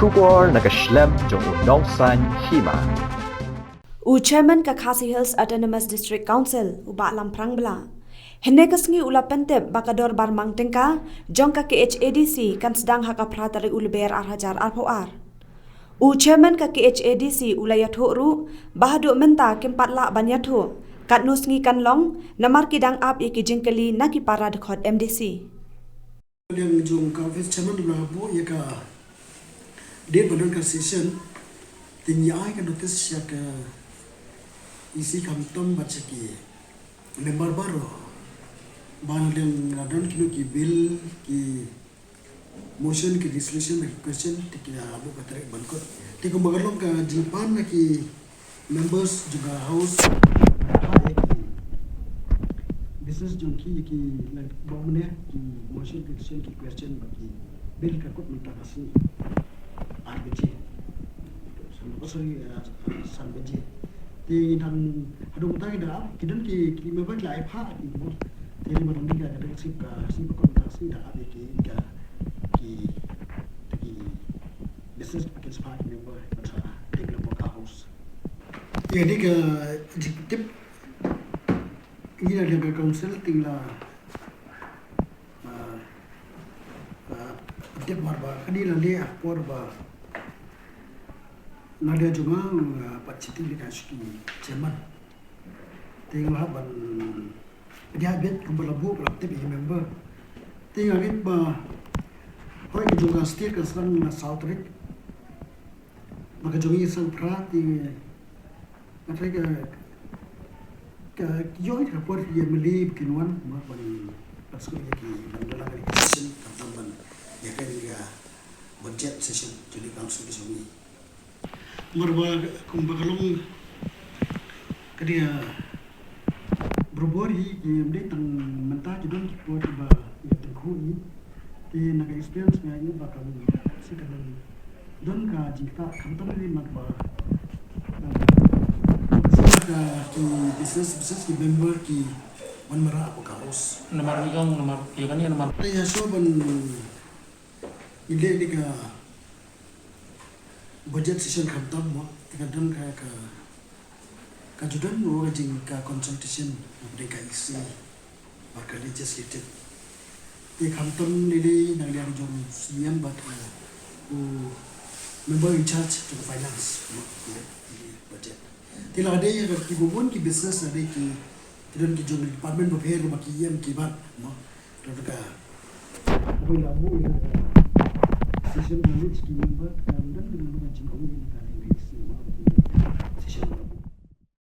Trubor nakaslem jong unongsan Hima. Chairman ka Khadc Hills Autonomous District Council uba lamprang bela. Hene kasngi ula pentep baka Dorbar Mang Tyngka jong ka Khadc kan Sdang haka Tarik Lber arhajar arpoar. Chairman ka Khadc ula yatho ru bahadu menta kempat la ban yatho kat nusngi kan long namar kidang ap iki jingkali na ki para dekhot MDC. Yang jong ka vice chairman ula bo ya ka dia badan ka session tinyai ka notice ya ka isi kamtom bachaki member baro ban den radon kilo ki bill ki motion ki resolution ki question tikya abu ka Tarik bankot tiko magalom ka jipan na ki members juga house business jong ki like bawne ki motion ki resolution ki question baki bill ka kot minta kasi RBG sorry sanbeji di dan hadung tang ida kidan ki member lai pha ki mo te ni madam ni ga da sip ka sip ko ta si da abi ki business package part member ta take lo ka house ye ni ka tip ni da ga council ting la tip marba kadi la le por ba Nadia juga paciti dikasih chairman. Tinggal ban dia bet kumbalabu praktik member. Tinggal bet ba kau juga setiap kesan South Tarik. Maka juga isang prati mereka ke yo itu rapor yang melip kinuan maupun pasku lagi dalam session tamban ya kan juga budget session jadi council di sini. Marba kumbakalong kadia berbori yang dia tang mentah judul buat ba yang kui di naga experience nya ini bakal si kan don ka jika kantor ni marba ka ki business ki member ki wan mara apa kaos nomor ya kan ya nomor ya so ban ile diga budget session khantam mo tikadon ka judan no jing ka consultation mereka isi bakal legislative ti khantam lili nang liang jong sian bat member in charge to the finance budget tila ade ya ki bubun ki business ade ki tidon ki jong department of hair maki yam ki bat mo to ka ko la bu session knowledge ki member dan dengan macam ini